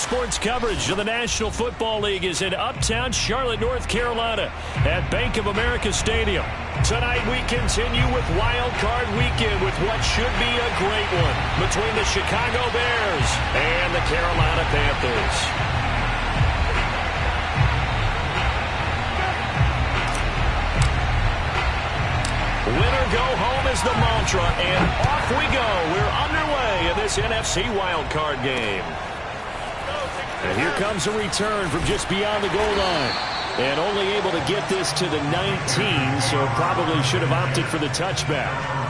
sports coverage of the National Football League is in uptown Charlotte, North Carolina at Bank of America Stadium. Tonight we continue with Wildcard Weekend with what should be a great one between the Chicago Bears and the Carolina Panthers. Winner go home is the mantra, and off we go. We're underway in this NFC wildcard game. And here comes a return from just beyond the goal line. And only able to get this to the 19, so probably should have opted for the touchback.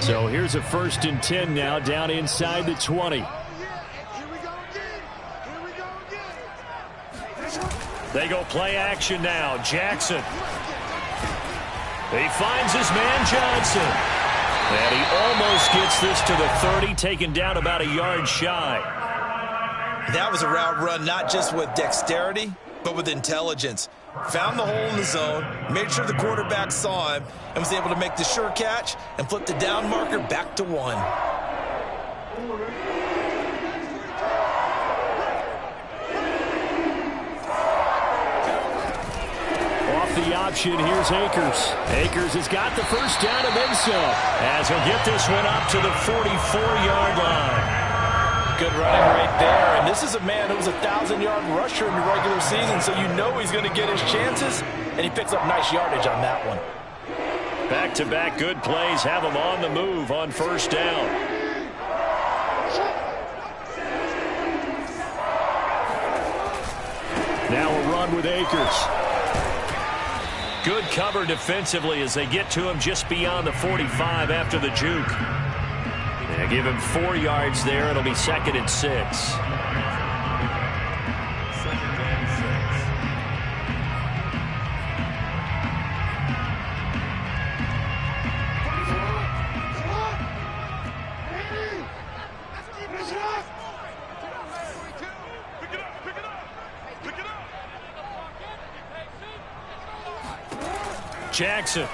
So here's a 1st and 10 now down inside the 20. They go play action now. Jackson. He finds his man Johnson. And he almost gets this to the 30, taken down about a yard shy. That was a route run not just with dexterity, but with intelligence. Found the hole in the zone, made sure the quarterback saw him, and was able to make the sure catch and flip the down marker back to 1. Off the option, here's Akers. Akers has got the first down and then some, as he'll get this one up to the 44-yard line. Good running right there, and this is a man who was a 1,000-yard rusher in the regular season, so you know he's going to get his chances, and he picks up nice yardage on that one. Back-to-back good plays have him on the move on first down. Now a run with Akers. Good cover defensively as they get to him just beyond the 45 after the juke. They give him 4 yards there. It'll be 2nd and 6. Jackson.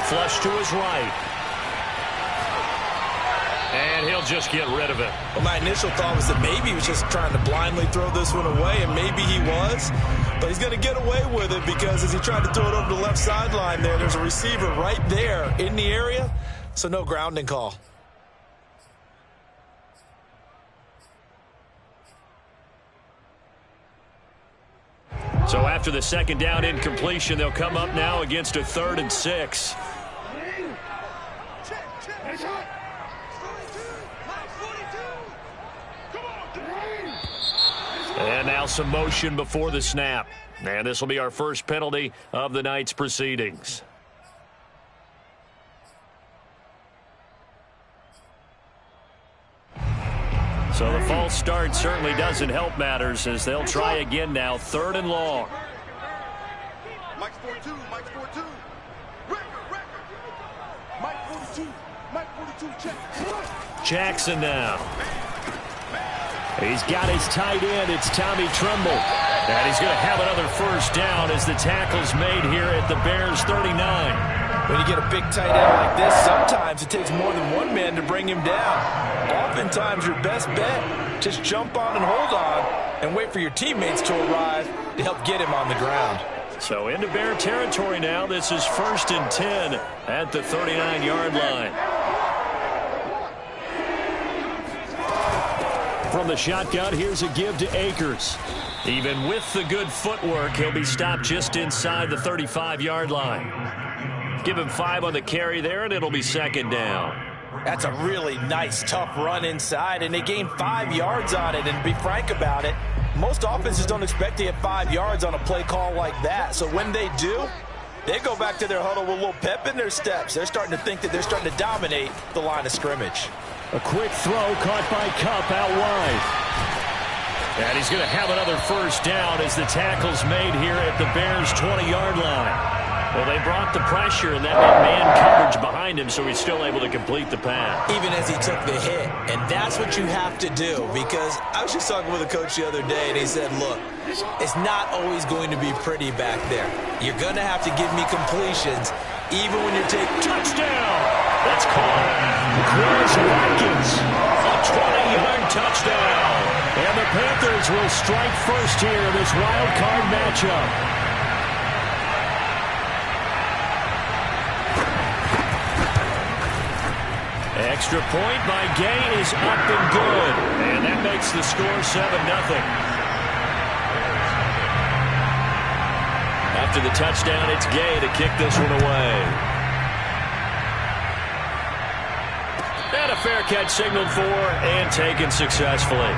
Flush to his right. And he'll just get rid of it. Well, my initial thought was that maybe he was just trying to blindly throw this one away, and maybe he was. But he's going to get away with it because as he tried to throw it over the left sideline there's a receiver right there in the area, so no grounding call. So after the 2nd down incompletion, they'll come up now against a 3rd and 6. And now some motion before the snap. And this will be our first penalty of the night's proceedings. So the false start certainly doesn't help matters as they'll try again now. 3rd and long. Mike 42, Mike 42. Mike 42, Mike 42, check. Jackson now. He's got his tight end. It's Tommy Tremble. And he's going to have another first down as the tackle's made here at the Bears 39. When you get a big tight end like this, sometimes it takes more than one man to bring him down. Oftentimes, your best bet, just jump on and hold on and wait for your teammates to arrive to help get him on the ground. So into Bear territory now. This is 1st and 10 at the 39-yard line. From the shotgun, here's a give to Akers. Even with the good footwork, he'll be stopped just inside the 35-yard line. Give him 5 on the carry there, and it'll be 2nd down. That's a really nice, tough run inside, and they gained 5 yards on it. And to be frank about it, most offenses don't expect to get 5 yards on a play call like that. So when they do, they go back to their huddle with a little pep in their steps. They're starting to think that they're starting to dominate the line of scrimmage. A quick throw caught by Kupp out wide. And he's going to have another first down as the tackle's made here at the Bears' 20-yard line. Well, they brought the pressure, and that meant man coverage behind him, so he's still able to complete the pass. Even as he took the hit, and that's what you have to do, because I was just talking with a coach the other day, and he said, look, it's not always going to be pretty back there. You're going to have to give me completions, even when you're taking... Touchdown! That's called Chris Watkins. A 20-yard touchdown. And the Panthers will strike first here in this wild card matchup. Extra point by Gay is up and good. And that makes the score 7-0. After the touchdown, it's Gay to kick this one away. And a fair catch signaled for and taken successfully.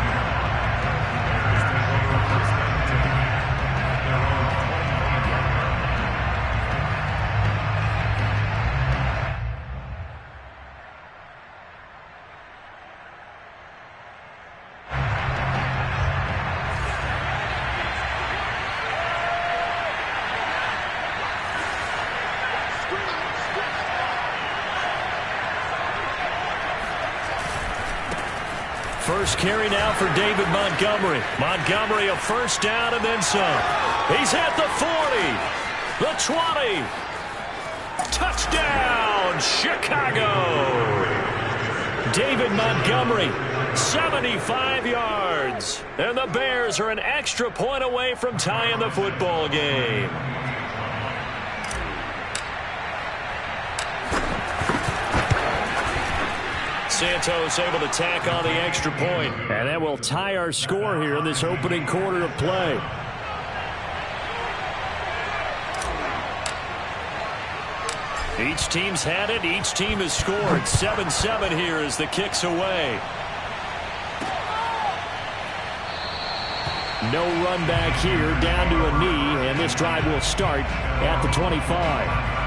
First carry now for David Montgomery. Montgomery a first down and then some. He's at the 40, the 20. Touchdown, Chicago. David Montgomery, 75 yards. And the Bears are an extra point away from tying the football game. Santos able to tack on the extra point. And that will tie our score here in this opening quarter of play. Each team's had it. Each team has scored. 7-7 here as the kick's away. No run back here, down to a knee, and this drive will start at the 25.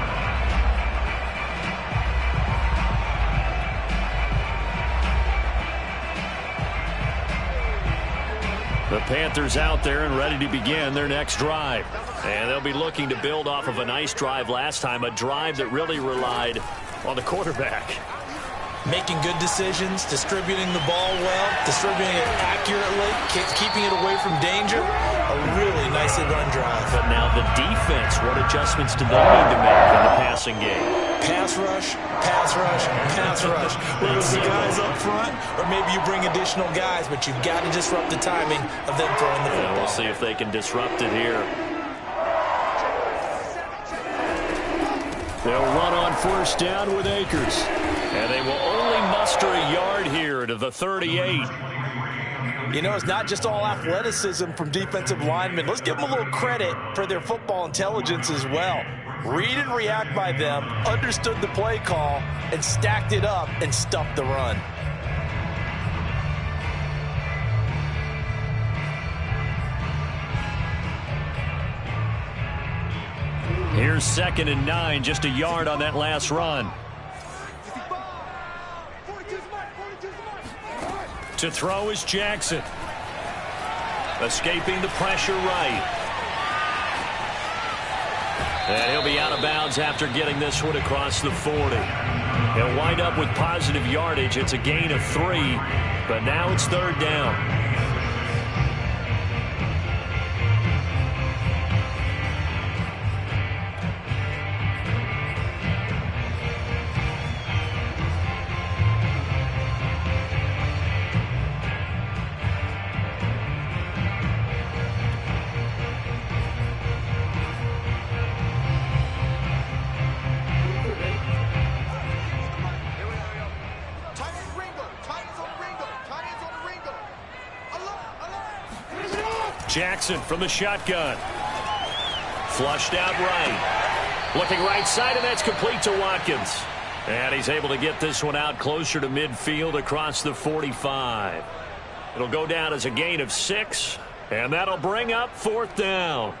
The Panthers out there and ready to begin their next drive. And they'll be looking to build off of a nice drive last time, a drive that really relied on the quarterback. Making good decisions, distributing the ball well, distributing it accurately, keeping it away from danger. A really nicely run drive. But now the defense, what adjustments do they need to make in the passing game? Pass rush, pass rush, pass rush. Whether it's the guys up front or maybe you bring additional guys, but you've got to disrupt the timing of them throwing the football. We'll see if they can disrupt it here. They'll run on first down with Akers. And they will only muster a yard here to the 38. You know, it's not just all athleticism from defensive linemen. Let's give them a little credit for their football intelligence as well. Read and react by them, understood the play call, and stacked it up and stuffed the run. Here's 2nd and 9, just a yard on that last run. To throw is Jackson. Escaping the pressure right. And he'll be out of bounds after getting this one across the 40. He'll wind up with positive yardage. It's a gain of 3, but now it's 3rd down. Jackson from the shotgun. Flushed out right. Looking right side, and that's complete to Watkins. And he's able to get this one out closer to midfield across the 45. It'll go down as a gain of 6, and that'll bring up 4th down.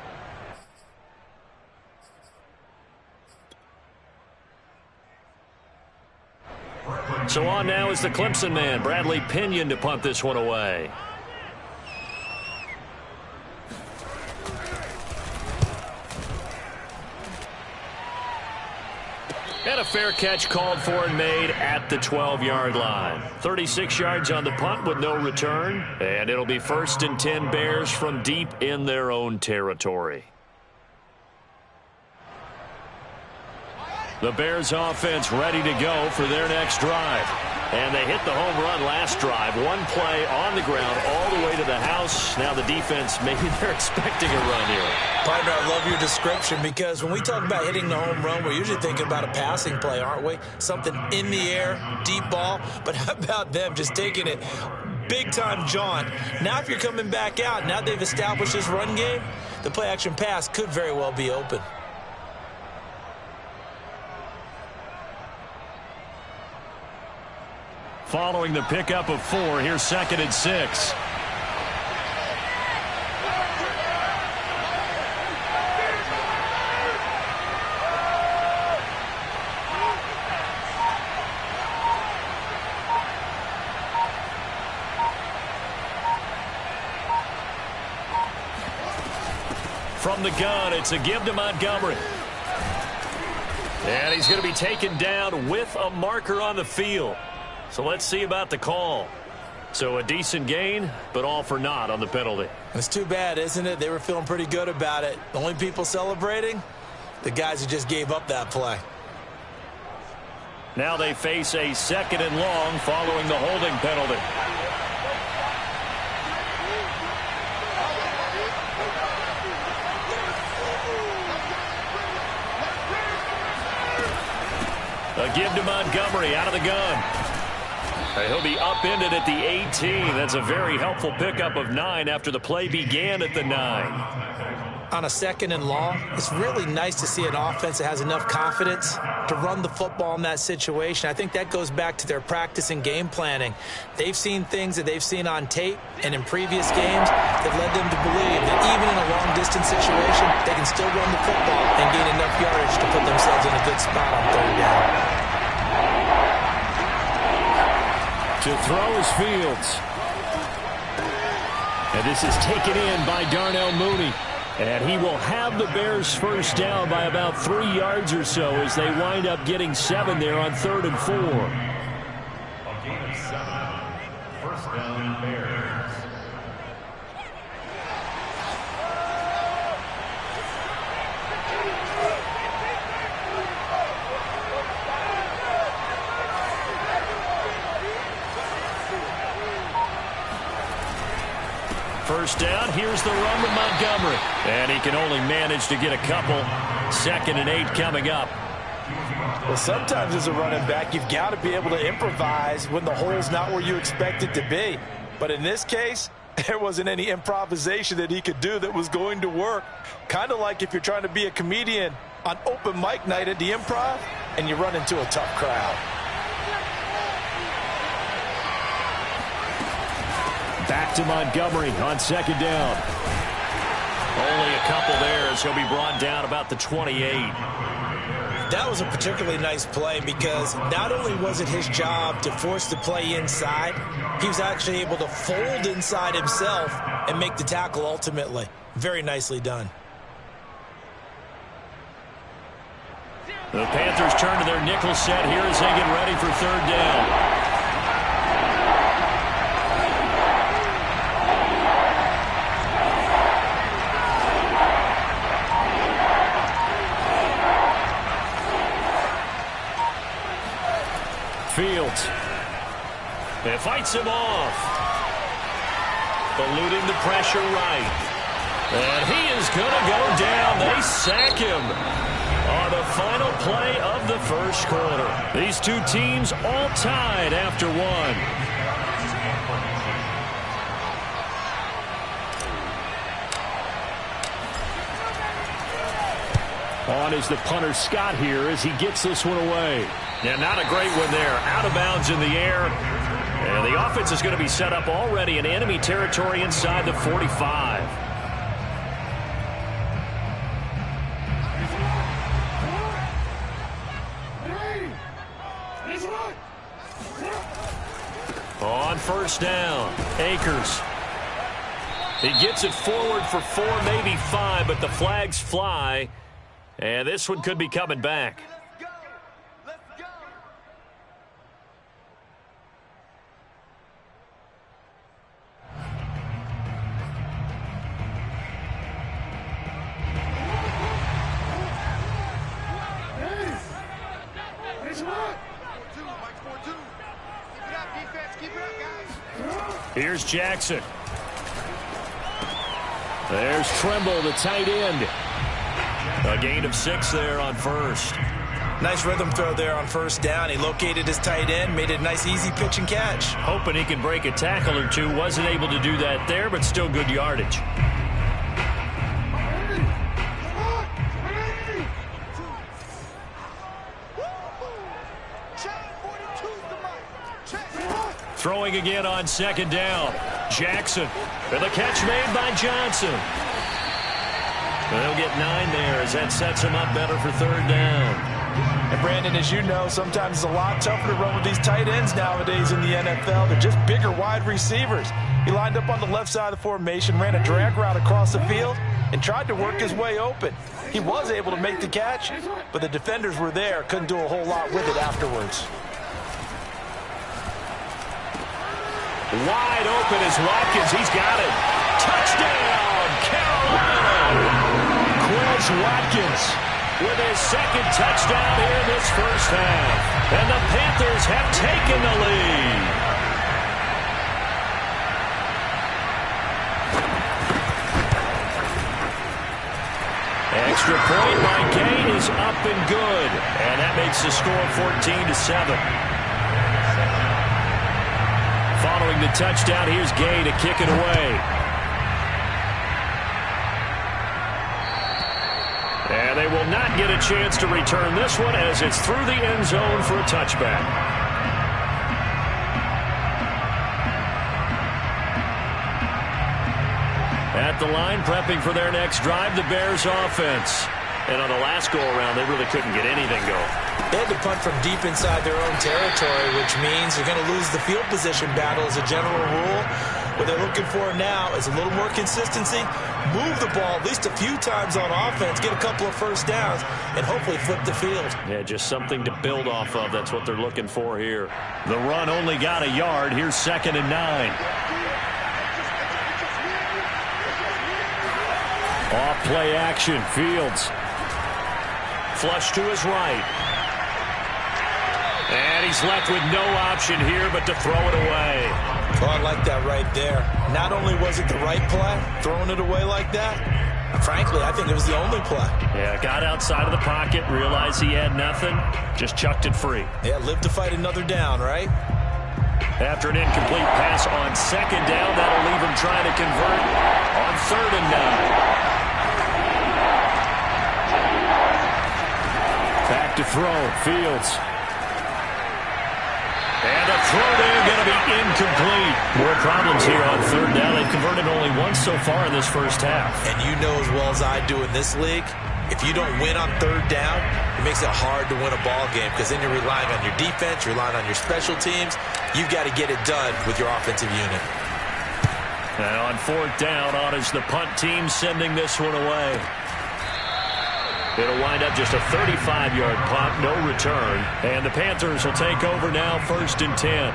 So on now is the Clemson man, Bradley Pinion, to punt this one away. And a fair catch called for and made at the 12-yard line. 36 yards on the punt with no return. And it'll be 1st and 10 Bears from deep in their own territory. The Bears offense ready to go for their next drive. And they hit the home run last drive. One play on the ground all the way to the house. Now the defense, maybe they're expecting a run here. Partner, I love your description because when we talk about hitting the home run, we're usually thinking about a passing play, aren't we? Something in the air, deep ball. But how about them just taking it big-time jaunt? Now if you're coming back out, now they've established this run game, the play-action pass could very well be open. Following the pickup of 4, here's 2nd and 6. From the gun, it's a give to Montgomery. And he's going to be taken down with a marker on the field. So let's see about the call. So a decent gain, but all for naught on the penalty. It's too bad, isn't it? They were feeling pretty good about it. The only people celebrating, the guys who just gave up that play. Now they face a 2nd and long following the holding penalty. A give to Montgomery out of the gun. He'll be upended at the 18. That's a very helpful pickup of 9 after the play began at the 9. On a 2nd and long, it's really nice to see an offense that has enough confidence to run the football in that situation. I think that goes back to their practice and game planning. They've seen things that they've seen on tape and in previous games that led them to believe that even in a long-distance situation, they can still run the football and gain enough yardage to put themselves in a good spot on 3rd down. To throw is Fields. And this is taken in by Darnell Mooney. And he will have the Bears first down by about 3 yards or so as they wind up getting 7 there on 3rd and 4. A gain of 7. 1st down, Bears. First down, here's the run with Montgomery. And he can only manage to get a couple. 2nd and 8 coming up. Well, sometimes as a running back, you've got to be able to improvise when the hole's not where you expect it to be. But in this case, there wasn't any improvisation that he could do that was going to work. Kind of like if you're trying to be a comedian on open mic night at the Improv and you run into a tough crowd. Back to Montgomery on 2nd down. Only a couple there as he'll be brought down about the 28. That was a particularly nice play because not only was it his job to force the play inside, he was actually able to fold inside himself and make the tackle ultimately. Very nicely done. The Panthers turn to their nickel set here as they get ready for 3rd down. Fields. It fights him off. Eluding the pressure right. And he is going to go down. They sack him on the final play of the 1st quarter. These two teams all tied after 1. On is the punter Scott here as he gets this one away. Yeah, not a great one there. Out of bounds in the air. And the offense is going to be set up already in enemy territory inside the 45. On 1st down, Akers. He gets it forward for 4, maybe 5, but the flags fly. And this one could be coming back. Here's Jackson. There's Trimble, the tight end. A gain of 6 there on first. Nice rhythm throw there on first down. He located his tight end, made it a nice easy pitch and catch. Hoping he can break a tackle or two. Wasn't able to do that there, but still good yardage. Throwing again on second down. Jackson. And the catch made by Johnson. They'll get 9 there as that sets him up better for third down. And Brandon, as you know, sometimes it's a lot tougher to run with these tight ends nowadays in the NFL. They're just bigger wide receivers. He lined up on the left side of the formation, ran a drag route across the field, and tried to work his way open. He was able to make the catch, but the defenders were there, couldn't do a whole lot with it afterwards. Wide open is Watkins. He's got it. Touchdown, Carolina. Quez Watkins with his second touchdown here in this first half. And the Panthers have taken the lead. Extra point by Gay is up and good. And that makes the score 14-7. Following the touchdown, here's Gay to kick it away. And they will not get a chance to return this one as it's through the end zone for a touchback. At the line, prepping for their next drive, the Bears offense. And on the last go-around, they really couldn't get anything going. They had to punt from deep inside their own territory, which means they're going to lose the field position battle as a general rule. What they're looking for now is a little more consistency, move the ball at least a few times on offense, get a couple of first downs, and hopefully flip the field. Yeah, just something to build off of. That's what they're looking for here. The run only got a yard. Here's 2nd and 9. Off play action, Fields. Flush to his right. And he's left with no option here but to throw it away. Oh, I like that right there. Not only was it the right play, throwing it away like that, frankly, I think it was the only play. Yeah, got outside of the pocket, realized he had nothing, just chucked it free. Yeah, live to fight another down, right? After an incomplete pass on second down, that'll leave him trying to convert on 3rd and 9. Back to throw, Fields. And a throw there going to be incomplete. More problems here on 3rd down. They've converted only once so far in this first half. And you know as well as I do in this league, if you don't win on 3rd down, it makes it hard to win a ball game because then you're relying on your defense, you're relying on your special teams. You've got to get it done with your offensive unit. And on 4th down, on is the punt team sending this one away. It'll wind up just a 35-yard punt, no return. And the Panthers will take over now, 1st and 10.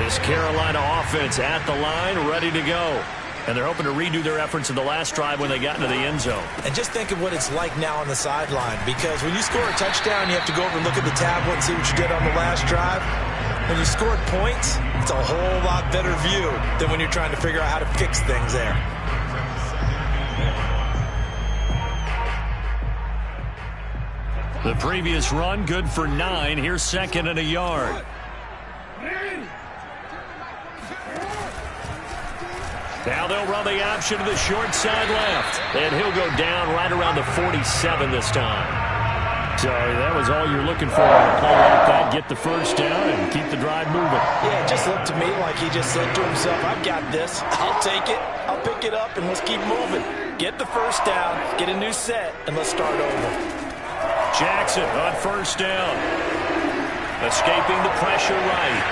This Carolina offense at the line, ready to go. And they're hoping to redo their efforts in the last drive when they got into the end zone. And just think of what it's like now on the sideline, because when you score a touchdown, you have to go over and look at the tablet and see what you did on the last drive. When you scored points, it's a whole lot better view than when you're trying to figure out how to fix things there. The previous run, good for 9. Here's 2nd and a yard. Now they'll run the option to the short side left. And he'll go down right around the 47 this time. So that was all you're looking for on a play like that. Get the first down and keep the drive moving. Yeah, it just looked to me like he just said to himself, I've got this. I'll take it. I'll pick it up, and let's keep moving. Get the first down, get a new set, and let's start over. Jackson on 1st down. Escaping the pressure right.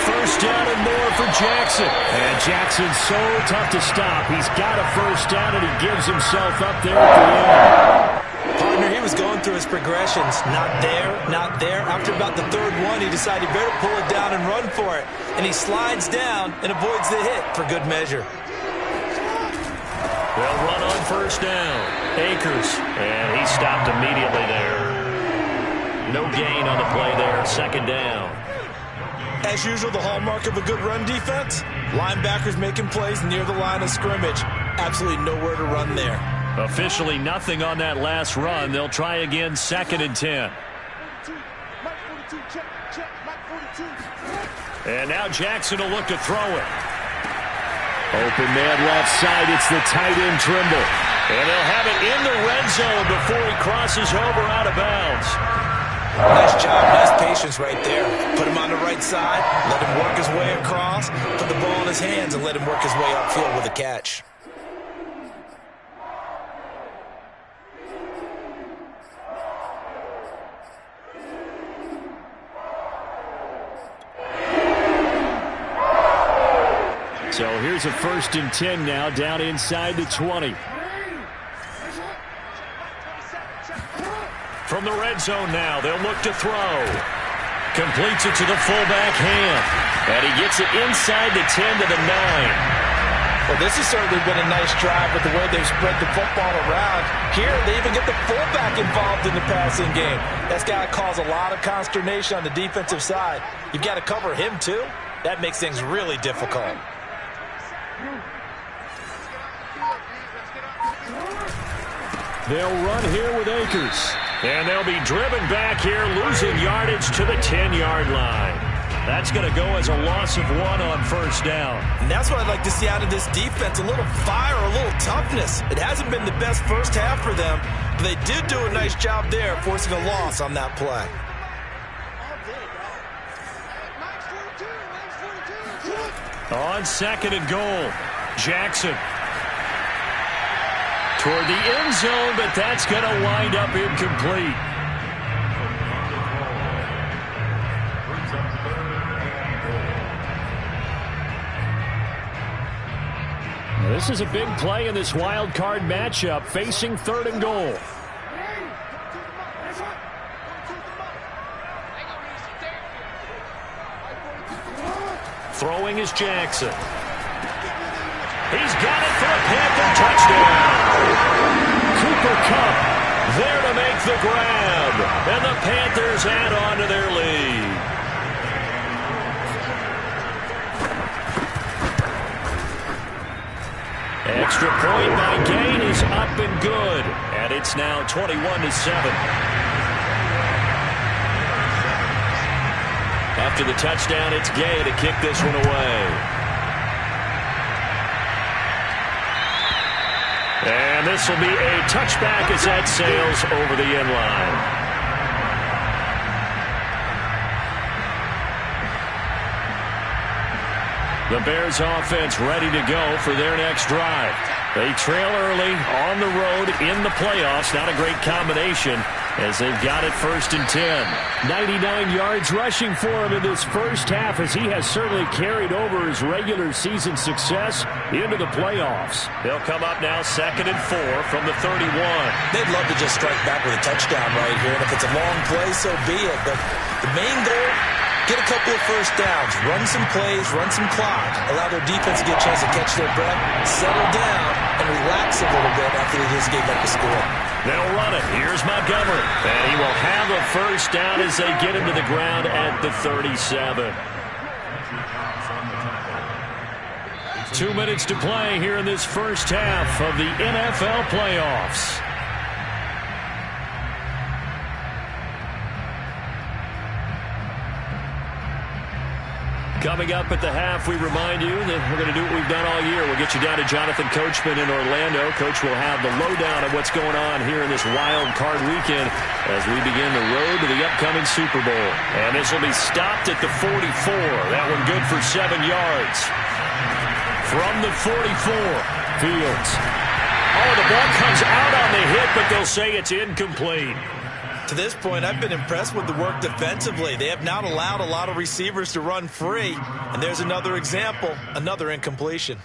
1st down and more for Jackson. And Jackson's so tough to stop. He's got a 1st down, and he gives himself up there at the end. Partner, was going through his progressions. Not there, not there. After about the third one, he decided he better pull it down and run for it. And he slides down and avoids the hit for good measure. They'll run on first down. Akers, and he stopped immediately there. No gain on the play there, second down. As usual, the hallmark of a good run defense, linebackers making plays near the line of scrimmage. Absolutely nowhere to run there. Officially nothing on that last run. They'll try again, 2nd and 10. And now Jackson will look to throw it. Open man left side. It's the tight end Trimble. And they'll have it in the red zone before he crosses over out of bounds. Nice job. Nice patience right there. Put him on the right side. Let him work his way across. Put the ball in his hands and let him work his way upfield with a catch. So here's a 1st and 10 now, down inside the 20. From the red zone now, they'll look to throw. Completes it to the fullback hand. And he gets it inside the 10 to the 9. Well, this has certainly been a nice drive with the way they've spread the football around. Here, they even get the fullback involved in the passing game. That's got to cause a lot of consternation on the defensive side. You've got to cover him, too. That makes things really difficult. They'll run here with Akers. And they'll be driven back here, losing yardage to the 10-yard line. That's going to go as a loss of 1 on first down. And that's what I'd like to see out of this defense, a little fire, a little toughness. It hasn't been the best first half for them, but they did do a nice job there, forcing a loss on that play. On 2nd and goal, Jackson. Toward the end zone, but that's going to wind up incomplete. This is a big play in this wild card matchup, facing 3rd and goal. Throwing is Jackson. He's got it for a Panther touchdown. Cooper Kupp there to make the grab. And the Panthers add on to their lead. Extra point by Gain is up and good. And it's now 21-7. After the touchdown, it's Gay to kick this one away. And this will be a touchback as that sails over the end line. The Bears offense ready to go for their next drive. They trail early on the road in the playoffs. Not a great combination as they've got it 1st and 10. 99 yards rushing for him in this first half as he has certainly carried over his regular season success into the playoffs. They'll come up now 2nd and 4 from the 31. They'd love to just strike back with a touchdown right here, and if it's a long play, so be it. But the main goal, get a couple of first downs, run some plays, run some clock, allow their defense to get a chance to catch their breath, settle down, and relax a little bit after they just gave up the score. They'll run it. Here's Montgomery. And he will have a first down as they get him to the ground at the 37. 2 minutes to play here in this first half of the NFL playoffs. Coming up at the half, we remind you that we're going to do what we've done all year. We'll get you down to Jonathan Coachman in Orlando. Coach will have the lowdown of what's going on here in this wild card weekend as we begin the road to the upcoming Super Bowl. And this will be stopped at the 44. That one good for 7 yards. From the 44, Fields. Oh, the ball comes out on the hit, but they'll say it's incomplete. To this point, I've been impressed with the work defensively. They have not allowed a lot of receivers to run free. And there's another example, another incompletion.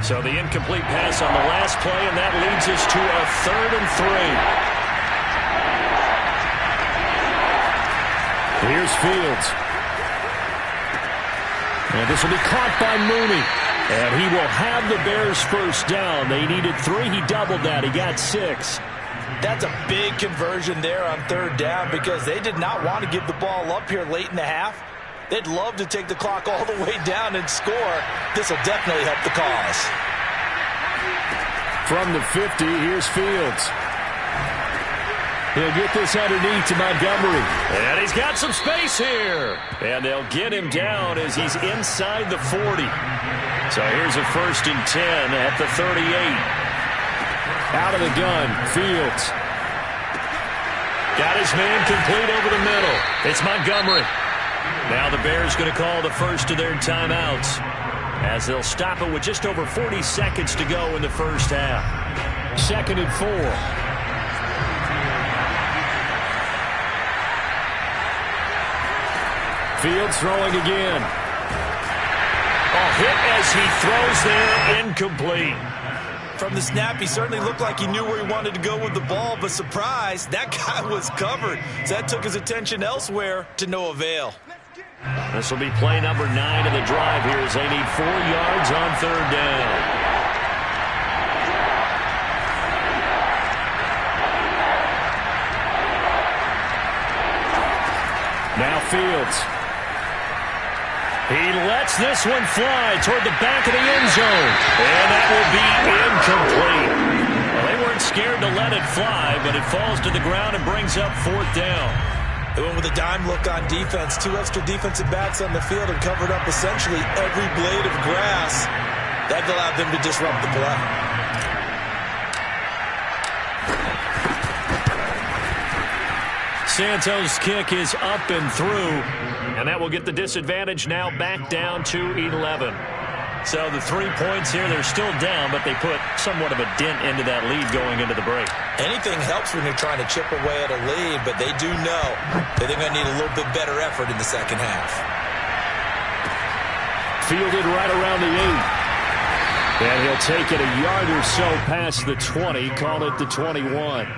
So the incomplete pass on the last play, and that leads us to a 3rd and 3. Here's Fields. And this will be caught by Mooney. And he will have the Bears first down. They needed 3. He doubled that. He got 6. That's a big conversion there on 3rd down because they did not want to give the ball up here late in the half. They'd love to take the clock all the way down and score. This will definitely help the cause. From the 50, here's Fields. He'll get this underneath to Montgomery. And he's got some space here. And they'll get him down as he's inside the 40. So here's a 1st and 10 at the 38. Out of the gun, Fields. Got his man complete over the middle. It's Montgomery. Now the Bears going to call the first of their timeouts as they'll stop it with just over 40 seconds to go in the first half. 2nd and 4. Fields throwing again. A hit as he throws there, incomplete. From the snap, he certainly looked like he knew where he wanted to go with the ball, but surprise, that guy was covered. So that took his attention elsewhere to no avail. This will be play number 9 of the drive here as they need 4 yards on 3rd down. Now Fields. He lets this one fly toward the back of the end zone. And that will be incomplete. Well, they weren't scared to let it fly, but it falls to the ground and brings up 4th down. They went with a dime look on defense. 2 extra defensive backs on the field and covered up essentially every blade of grass. That allowed them to disrupt the play. Santos' kick is up and through, and that will get the disadvantage now back down to 11. So the 3 points here, they're still down, but they put somewhat of a dent into that lead going into the break. Anything helps when you're trying to chip away at a lead, but they do know that they're going to need a little bit better effort in the second half. Fielded right around the 8. And he'll take it a yard or so past the 20, call it the 21.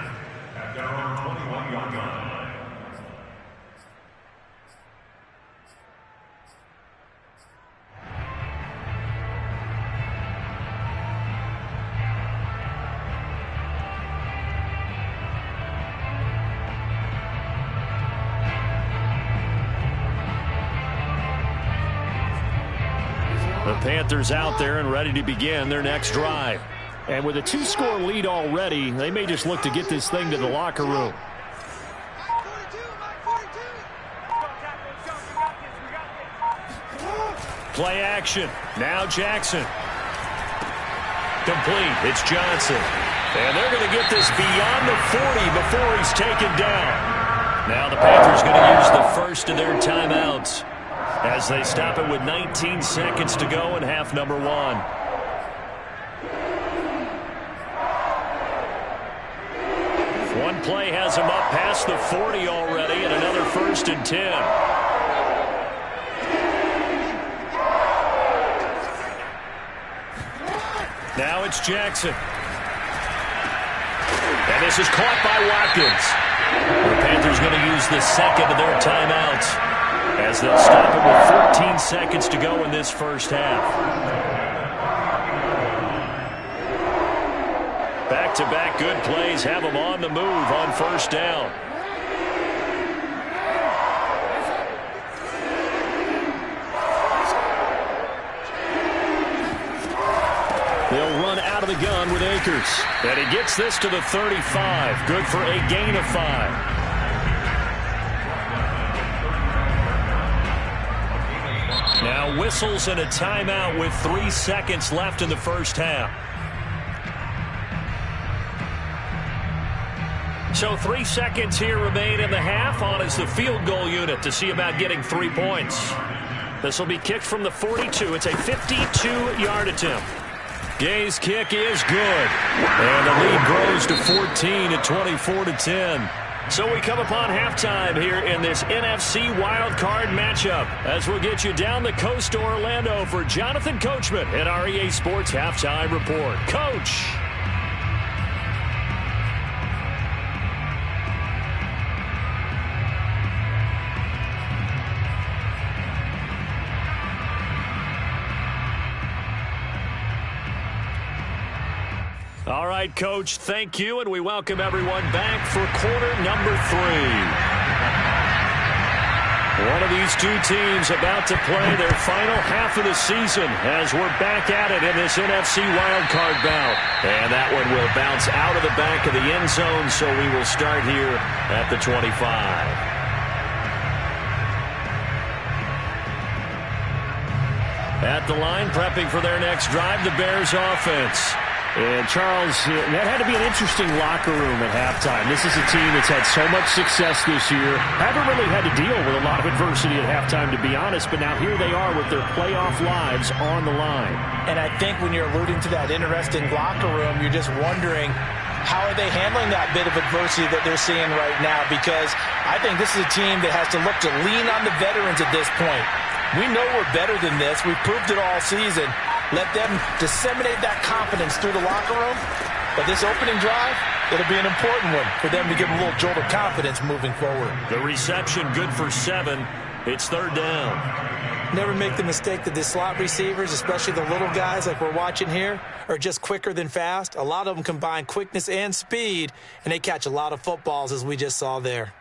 The Panthers out there and ready to begin their next drive. And with a 2-score lead already, they may just look to get this thing to the locker room. Play action. Now Jackson. Complete. It's Johnson. And they're going to get this beyond the 40 before he's taken down. Now the Panthers going to use the first of their timeouts as they stop it with 19 seconds to go in half number 1. One play has him up past the 40 already, and another 1st and 10. Now it's Jackson. And this is caught by Watkins. The Panthers going to use the second of their timeouts as they'll stop it with 14 seconds to go in this first half. Back-to-back good plays have them on the move on 1st down. They'll run out of the gun with Akers. And he gets this to the 35. Good for a gain of 5. Now whistles and a timeout with 3 seconds left in the first half. So 3 seconds here remain in the half. On is the field goal unit to see about getting 3 points. This will be kicked from the 42. It's a 52-yard attempt. Gay's kick is good. And the lead grows to 14 at 24-10. So we come upon halftime here in this NFC Wildcard matchup as we'll get you down the coast to Orlando for Jonathan Coachman at our EA Sports Halftime Report. Coach. All right, Coach, thank you, and we welcome everyone back for quarter number 3. One of these two teams about to play their final half of the season as we're back at it in this NFC wildcard bout. And that one will bounce out of the back of the end zone, so we will start here at the 25. At the line, prepping for their next drive, the Bears offense. And, Charles, that had to be an interesting locker room at halftime. This is a team that's had so much success this year. Haven't really had to deal with a lot of adversity at halftime, to be honest, but now here they are with their playoff lives on the line. And I think when you're alluding to that interesting locker room, you're just wondering, how are they handling that bit of adversity that they're seeing right now? Because I think this is a team that has to look to lean on the veterans at this point. We know we're better than this. We've proved it all season. Let them disseminate that confidence through the locker room. But this opening drive, it'll be an important one for them to give them a little jolt of confidence moving forward. The reception good for 7. It's third down. Never make the mistake that the slot receivers, especially the little guys like we're watching here, are just quicker than fast. A lot of them combine quickness and speed, and they catch a lot of footballs, as we just saw there.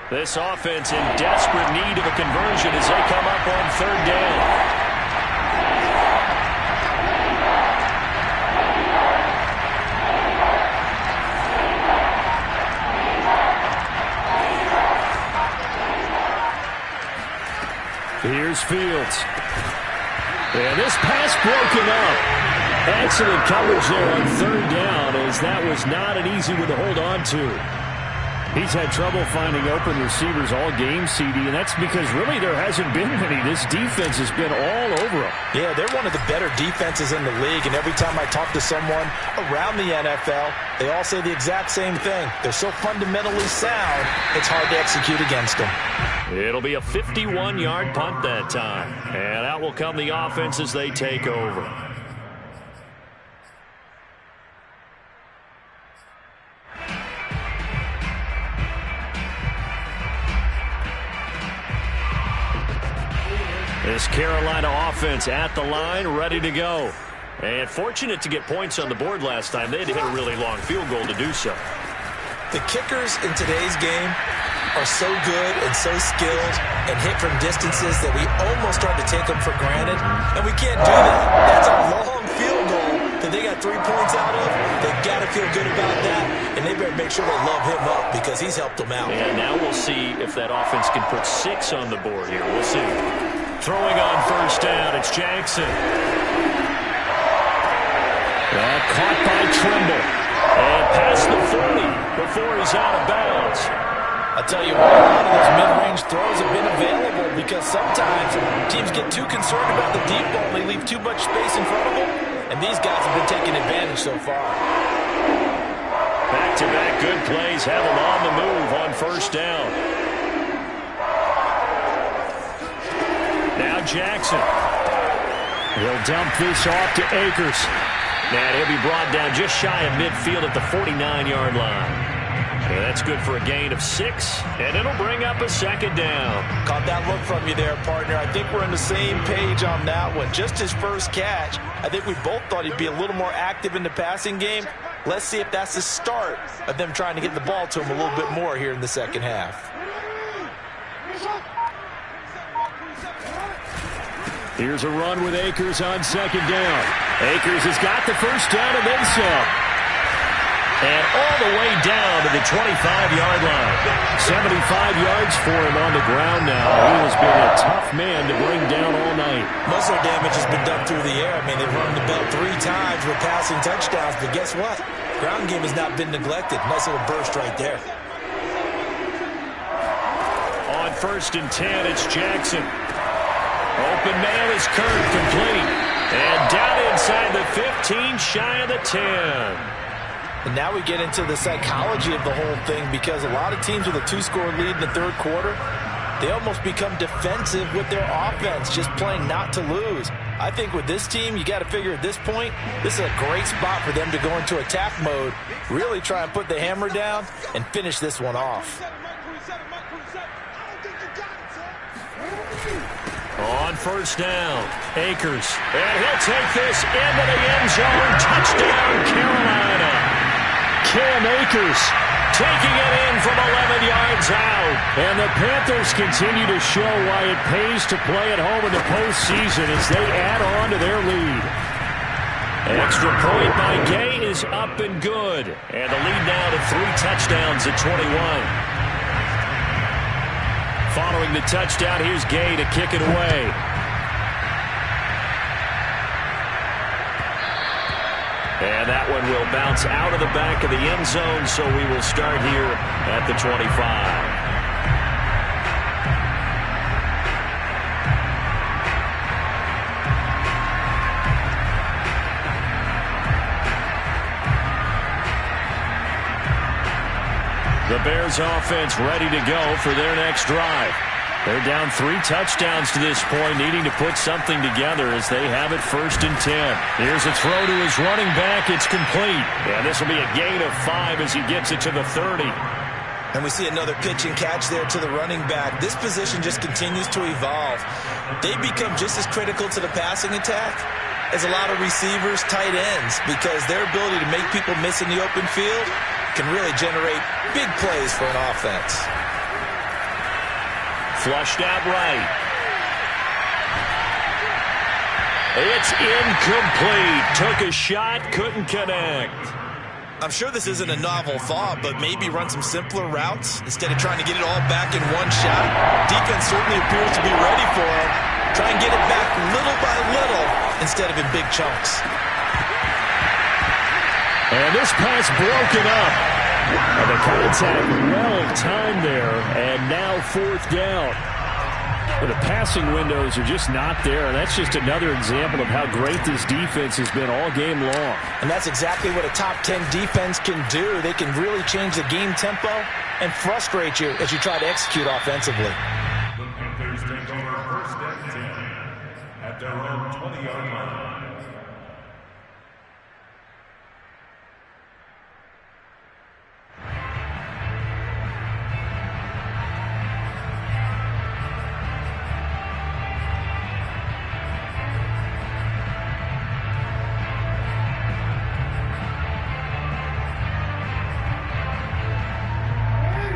This offense in desperate need of a conversion as they come up on third down. Here's Fields. And this pass broken up. Excellent coverage there on third down, as that was not an easy one to hold on to. He's had trouble finding open receivers all game, CD, and that's because really there hasn't been many. This defense has been all over them. Yeah, they're one of the better defenses in the league, and every time I talk to someone around the NFL, they all say the exact same thing. They're so fundamentally sound, it's hard to execute against them. It'll be a 51-yard punt that time, and out will come the offense as they take over. This Carolina offense at the line, ready to go. And fortunate to get points on the board last time. They had to hit a really long field goal to do so. The kickers in today's game are so good and so skilled and hit from distances that we almost start to take them for granted. And we can't do that. That's a long field goal that they got 3 points out of. They've got to feel good about that. And they better make sure they love him up because he's helped them out. And now we'll see if that offense can put 6 on the board here. We'll see. Throwing on first down, it's Jackson. Caught by Trimble. And past the 40 before he's out of bounds. I'll tell you what, a lot of those mid-range throws have been available because sometimes teams get too concerned about the deep ball and they leave too much space in front of them. And these guys have been taking advantage so far. Back-to-back good plays have them on the move on first down. Now Jackson. He'll dump this off to Akers. And he'll be brought down just shy of midfield at the 49-yard line. And that's good for a gain of 6, and it'll bring up a second down. Caught that look from you there, partner. I think we're on the same page on that one. Just his first catch. I think we both thought he'd be a little more active in the passing game. Let's see if that's the start of them trying to get the ball to him a little bit more here in the second half. Here's a run with Akers on second down. Akers has got the first down and then some. And all the way down to the 25-yard line. 75 yards for him on the ground now. He has been a tough man to bring down all night. Muscle damage has been done through the air. I mean, they've run the bell 3 times with passing touchdowns, but guess what? Ground game has not been neglected. Nice little burst right there. On 1st and 10, it's Jackson. Open man is Kirk, complete. And down inside the 15, shy of the 10. And now we get into the psychology of the whole thing, because a lot of teams with a 2-score lead in the third quarter, they almost become defensive with their offense, just playing not to lose. I think with this team, you got to figure at this point, this is a great spot for them to go into attack mode, really try and put the hammer down and finish this one off. On first down, Akers. And he'll take this into the end zone. Touchdown, Carolina. Cam Akers Taking it in from 11 yards out. And the Panthers continue to show why it pays to play at home in the postseason as they add on to their lead. Extra point by Gay is up and good. And the lead now to 3 touchdowns at 21. Following the touchdown, here's Gay to kick it away. And that one will bounce out of the back of the end zone, so we will start here at the 25. The Bears offense ready to go for their next drive. They're down 3 touchdowns to this point, needing to put something together as they have it 1st and 10. Here's a throw to his running back. It's complete. And this will be a gain of 5 as he gets it to the 30. And we see another pitch and catch there to the running back. This position just continues to evolve. They become just as critical to the passing attack as a lot of receivers, tight ends, because their ability to make people miss in the open field can really generate big plays for an offense. Flushed out right. It's incomplete. Took a shot, couldn't connect. I'm sure this isn't a novel thought, but maybe run some simpler routes instead of trying to get it all back in one shot. Defense certainly appears to be ready for it. Try and get it back little by little instead of in big chunks. And this pass broken up. And the contact well timed there, and now 4th down. But the passing windows are just not there, and that's just another example of how great this defense has been all game long. And that's exactly what a top 10 defense can do. They can really change the game tempo and frustrate you as you try to execute offensively. The Panthers take over 1st and 10 at their own 20-yard line.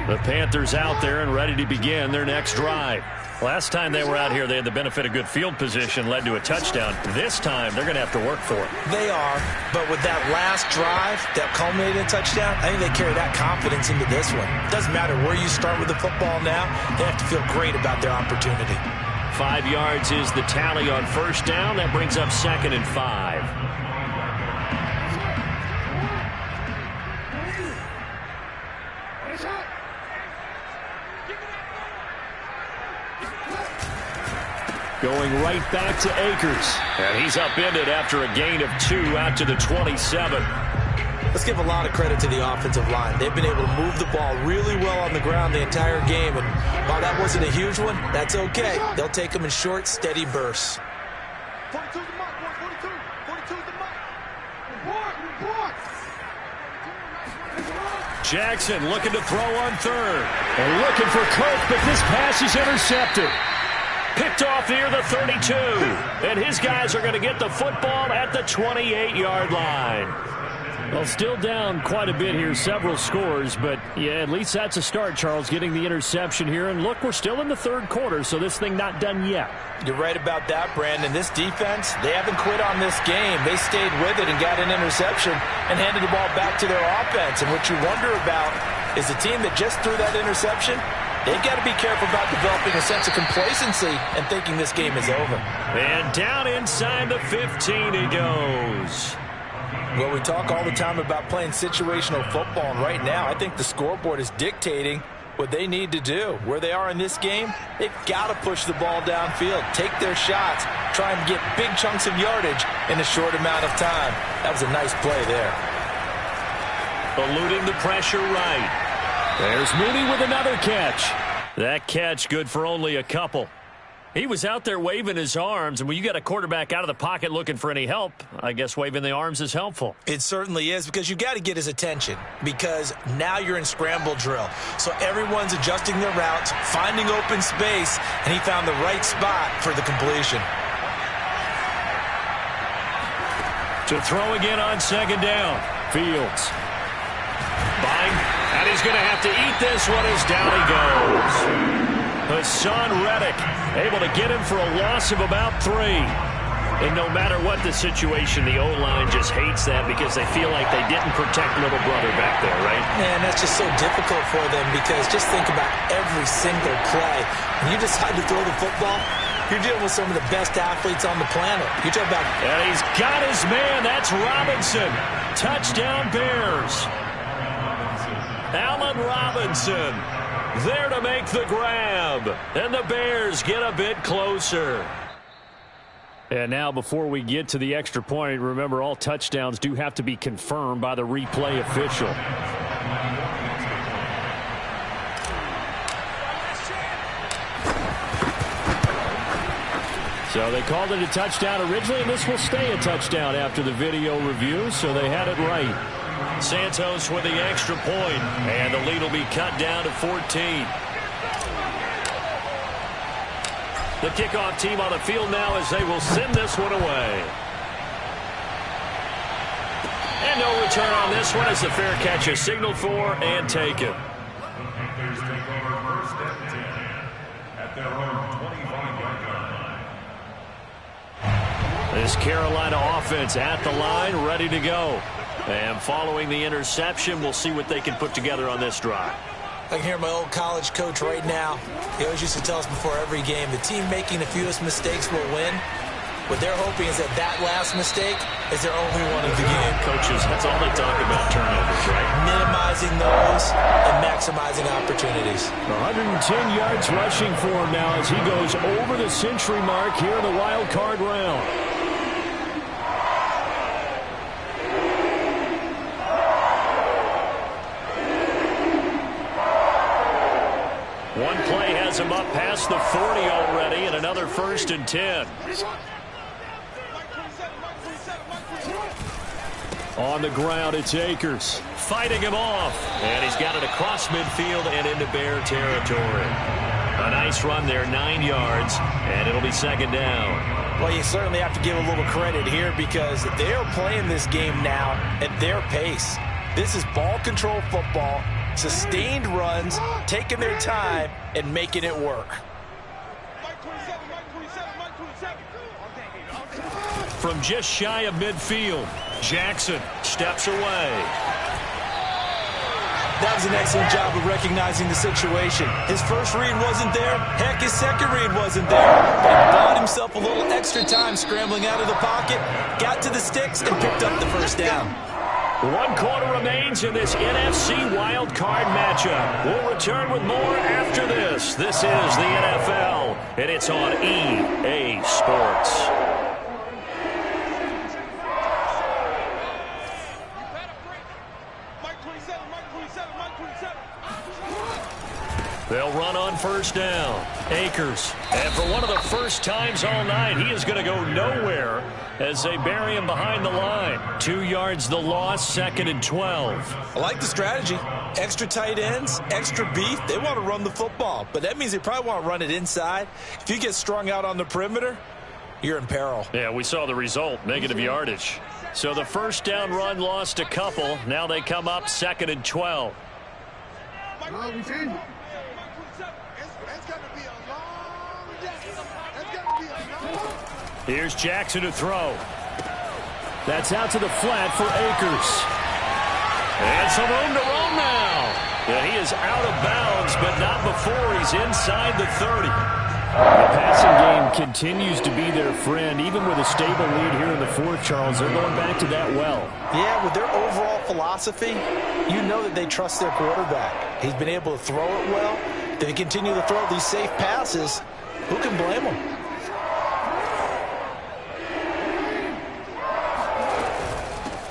The Panthers out there and ready to begin their next drive. Last time they were out here, they had the benefit of good field position, led to a touchdown. This time, they're going to have to work for it. They are, but with that last drive that culminated in a touchdown, I think they carry that confidence into this one. It doesn't matter where you start with the football now. They have to feel great about their opportunity. 5 yards is the tally on 1st down. That brings up 2nd and 5. Going right back to Akers. And he's upended after a gain of 2 out to the 27. Let's give a lot of credit to the offensive line. They've been able to move the ball really well on the ground the entire game. And while that wasn't a huge one, that's okay. They'll take them in short, steady bursts. 42 the mark, 42. 42 the mark. Report. Jackson looking to throw on 3rd. And looking for Cook, but this pass is intercepted. Picked off near the 32. And his guys are going to get the football at the 28-yard line. Well, still down quite a bit here, several scores, but yeah, at least that's a start, Charles, getting the interception here. And look, we're still in the 3rd quarter, so this thing not done yet. You're right about that, Brandon. This defense, they haven't quit on this game. They stayed with it and got an interception and handed the ball back to their offense. And what you wonder about is the team that just threw that interception, they've got to be careful about developing a sense of complacency and thinking this game is over. And down inside the 15 he goes. Well, we talk all the time about playing situational football, and right now I think the scoreboard is dictating what they need to do. Where they are in this game, they've got to push the ball downfield, take their shots, try and get big chunks of yardage in a short amount of time. That was a nice play there. Eluding the pressure right. There's Mooney with another catch. That catch good for only a couple. He was out there waving his arms, and when you got a quarterback out of the pocket looking for any help, I guess waving the arms is helpful. It certainly is, because you got to get his attention, because now you're in scramble drill. So everyone's adjusting their routes, finding open space, and he found the right spot for the completion. To throw again on second down. Fields. Buying, and he's going to have to eat this one as down he goes. Hassan Reddick able to get him for a loss of about 3. And no matter what the situation, the O-line just hates that because they feel like they didn't protect little brother back there, right? Man, that's just so difficult for them, because just think about every single play. When you decide to throw the football, you're dealing with some of the best athletes on the planet. You talk about... And he's got his man. That's Robinson. Touchdown Bears. Allen Robinson there to make the grab. And the Bears get a bit closer. And now before we get to the extra point, remember all touchdowns do have to be confirmed by the replay official. So they called it a touchdown originally, and this will stay a touchdown after the video review, so they had it right. Santos with the extra point, and the lead will be cut down to 14. The kickoff team on the field now as they will send this one away. And no return on this one as the fair catch is signaled for and taken. Panthers take over first and 10 at their own 25-yard line. This Carolina offense at the line, ready to go. And following the interception, we'll see what they can put together on this drive. I can hear my old college coach right now. He always used to tell us before every game, the team making the fewest mistakes will win. What they're hoping is that last mistake is their only one of the game. Coaches, that's all they talk about, turnovers, right? Minimizing those and maximizing opportunities. 110 yards rushing for him now as he goes over the century mark here in the wild card round. One play has him up past the 40 already, and another 1st and 10. On the ground, it's Akers. Fighting him off. And he's got it across midfield and into Bear territory. A nice run there, 9 yards, and it'll be second down. Well, you certainly have to give a little credit here because they are playing this game now at their pace. This is ball control football. Sustained runs, taking their time, and making it work. From just shy of midfield, Jackson steps away. That was an excellent job of recognizing the situation. His first read wasn't there. Heck, his second read wasn't there. But he bought himself a little extra time scrambling out of the pocket, got to the sticks, and picked up the first down. 1 quarter remains in this NFC wildcard matchup. We'll return with more after this. This is the NFL, and it's on EA Sports. They'll run on first down. Akers. And for one of the first times all night, he is going to go nowhere as they bury him behind the line. 2 yards the loss, 2nd and 12. I like the strategy. Extra tight ends, extra beef. They want to run the football, but that means they probably want to run it inside. If you get strung out on the perimeter, you're in peril. Yeah, we saw the result, negative yardage. So the first down run lost a couple. Now they come up 2nd and 12. Here's Jackson to throw. That's out to the flat for Akers. And some room to roam now. Yeah, he is out of bounds, but not before he's inside the 30. The passing game continues to be their friend. Even with a stable lead here in the 4th, Charles, they're going back to that well. Yeah, with their overall philosophy, you know that they trust their quarterback. He's been able to throw it well. If they continue to throw these safe passes, who can blame him?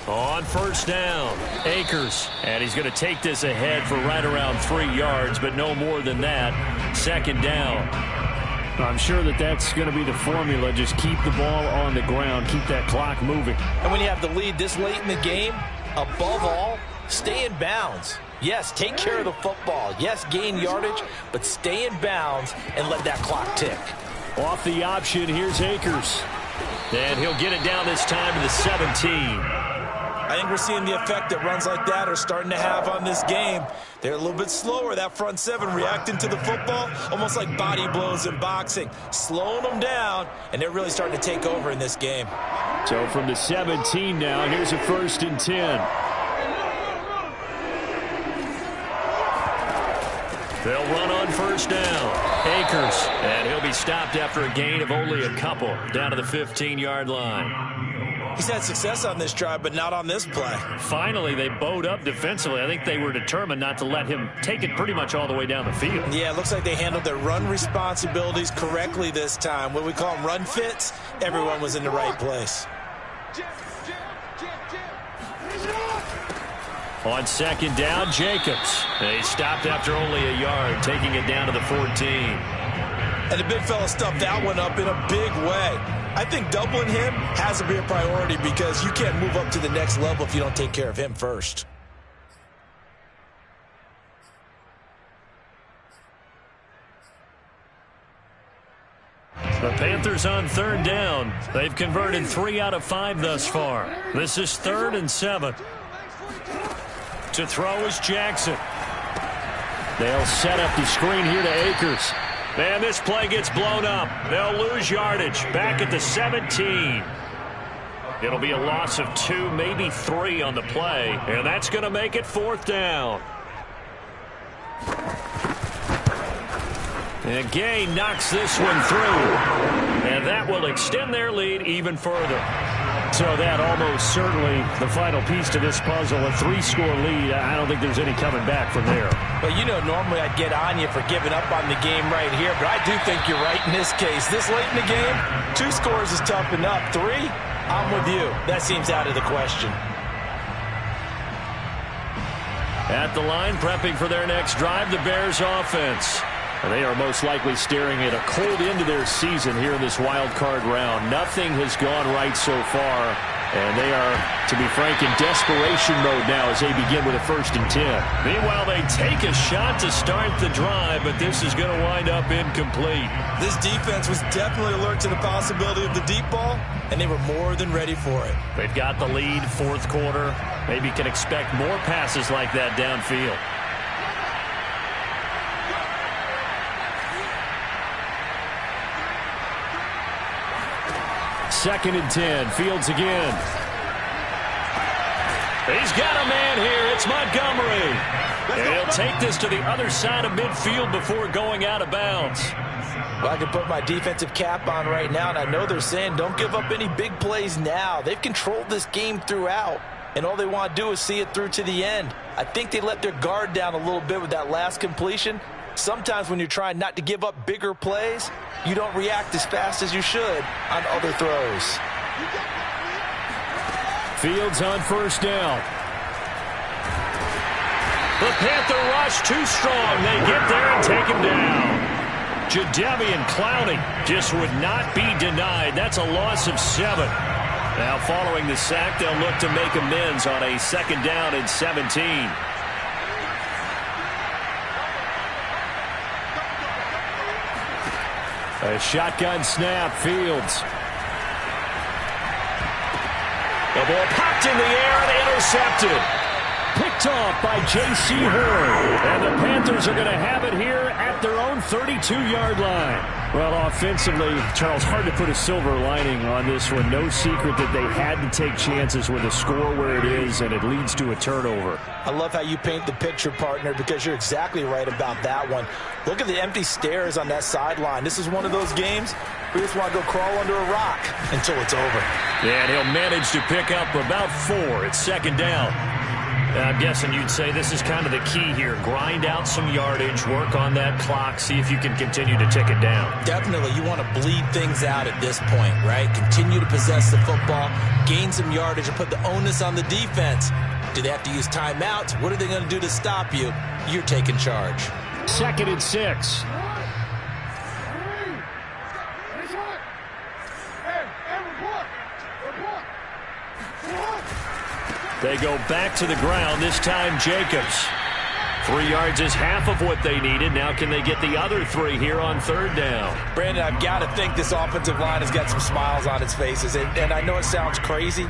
On first down, Akers. And he's going to take this ahead for right around 3 yards, but no more than that. Second down. I'm sure that's going to be the formula. Just keep the ball on the ground. Keep that clock moving. And when you have the lead this late in the game, above all, stay in bounds. Yes, take care of the football. Yes, gain yardage, but stay in bounds and let that clock tick. Off the option, here's Akers. And he'll get it down this time to the 17. I think we're seeing the effect that runs like that are starting to have on this game. They're a little bit slower, that front seven, reacting to the football, almost like body blows in boxing, slowing them down, and they're really starting to take over in this game. So from the 17 now, here's a 1st and 10. They'll run on first down. Akers, and he'll be stopped after a gain of only a couple, down to the 15-yard line. He's had success on this drive, but not on this play. Finally, they bowed up defensively. I think they were determined not to let him take it pretty much all the way down the field. Yeah, it looks like they handled their run responsibilities correctly this time. What we call them run fits, everyone was in the right place. On second down, Jacobs. They stopped after only a yard, taking it down to the 14. And the big fella stuffed that one up in a big way. I think doubling him has to be a priority because you can't move up to the next level if you don't take care of him first. The Panthers on third down. They've converted 3 out of 5 thus far. This is 3rd and 7. To throw is Jackson. They'll set up the screen here to Akers. And this play gets blown up. They'll lose yardage back at the 17. It'll be a loss of 2, maybe 3 on the play. And that's going to make it 4th down. And Gay knocks this one through. And that will extend their lead even further. So that almost certainly the final piece to this puzzle, a 3-score lead. I don't think there's any coming back from there. Well, you know, normally I'd get on you for giving up on the game right here, but I do think you're right in this case. This late in the game, 2 scores is tough enough. 3, I'm with you. That seems out of the question. At the line, prepping for their next drive, the Bears offense. They are most likely staring at a cold end to their season here in this wild card round. Nothing has gone right so far, and they are, to be frank, in desperation mode now as they begin with a 1st and 10. Meanwhile, they take a shot to start the drive, but this is going to wind up incomplete. This defense was definitely alert to the possibility of the deep ball, and they were more than ready for it. They've got the lead, 4th quarter. Maybe can expect more passes like that downfield. Second and 10. Fields again. He's got a man here. It's Montgomery. And he'll take this to the other side of midfield before going out of bounds. Well, I can put my defensive cap on right now, and I know they're saying don't give up any big plays now. They've controlled this game throughout, and all they want to do is see it through to the end. I think they let their guard down a little bit with that last completion. Sometimes when you're trying not to give up bigger plays, you don't react as fast as you should on other throws. Fields on first down. The Panther rush too strong. They get there and take him down. Jadeveon Clowney just would not be denied. That's a loss of 7. Now following the sack, they'll look to make amends on a 2nd down and 17. A shotgun snap, Fields. The ball popped in the air and intercepted. Picked off by J.C. Horn. And the Panthers are going to have it here at their own 32-yard line. Well, offensively, Charles, hard to put a silver lining on this one. No secret that they had to take chances with a score where it is, and it leads to a turnover. I love how you paint the picture, partner, because you're exactly right about that one. Look at the empty stairs on that sideline. This is one of those games where you just want to go crawl under a rock until it's over. Yeah, and he'll manage to pick up about 4. It's 2nd down. I'm guessing you'd say this is kind of the key here. Grind out some yardage, work on that clock, see if you can continue to tick it down. Definitely, you want to bleed things out at this point, right? Continue to possess the football, gain some yardage, and put the onus on the defense. Do they have to use timeouts? What are they going to do to stop you? You're taking charge. 2nd and 6. They go back to the ground, this time Jacobs. 3 yards is half of what they needed. Now can they get the other 3 here on 3rd down? Brandon, I've got to think this offensive line has got some smiles on its faces. And I know it sounds crazy,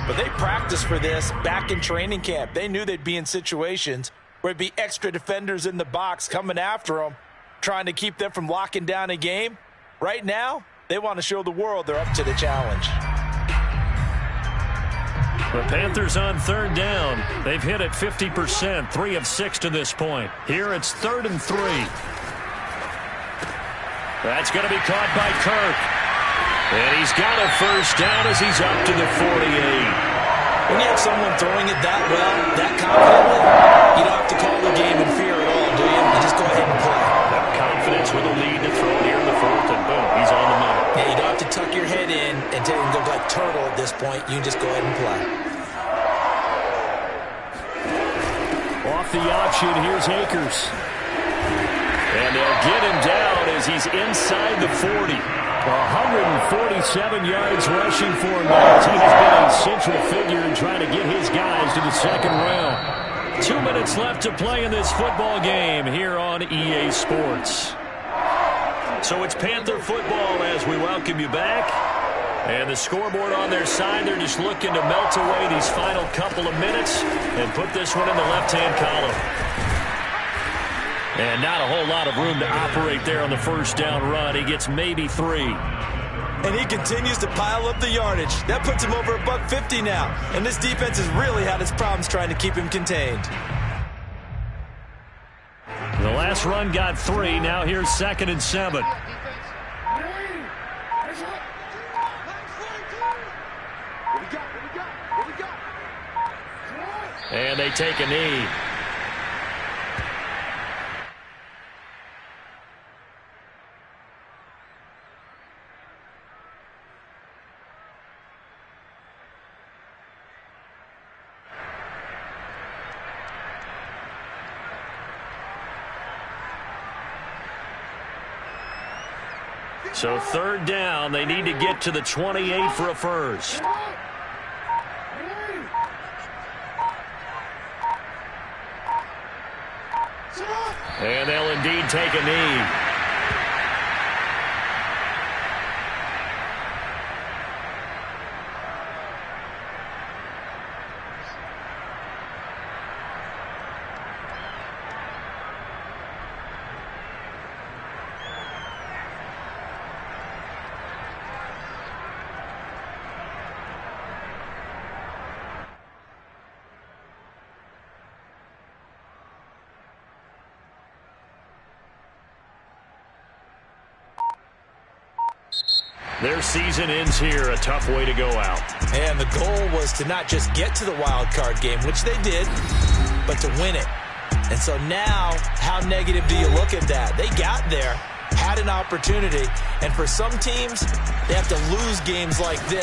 but they practiced for this back in training camp. They knew they'd be in situations where it'd be extra defenders in the box coming after them, trying to keep them from locking down a game. Right now, they want to show the world they're up to the challenge. The Panthers on 3rd down. They've hit it 50%, 3 of 6 to this point. Here it's 3rd and 3. That's going to be caught by Kirk. And he's got a first down as he's up to the 48. When you have someone throwing it that well, that confidently, you don't have to call the game in fear at all, do you? You just go ahead and play. That confidence with a lead to throw here in the 4th, and boom, he's on the money. Yeah, you don't have to tuck your head in and go like turtle at this point. You can just go ahead and play. Off the option, here's Akers. And they'll get him down as he's inside the 40. 147 yards rushing for him now. He has been a central figure in trying to get his guys to the 2nd round. 2 minutes left to play in this football game here on EA Sports. So it's Panther football as we welcome you back. And the scoreboard on their side, they're just looking to melt away these final couple of minutes and put this one in the left-hand column. And not a whole lot of room to operate there on the first down run. He gets maybe 3. And he continues to pile up the yardage. That puts him over $150 now. And this defense has really had its problems trying to keep him contained. The last run got 3. Now here's 2nd and 7. And they take a knee. So 3rd down, they need to get to the 28 for a first. And they'll indeed take a knee. Their season ends here. A tough way to go out. And the goal was to not just get to the wild card game, which they did, but to win it. And so now, how negative do you look at that? They got there, had an opportunity, and for some teams, they have to lose games like this.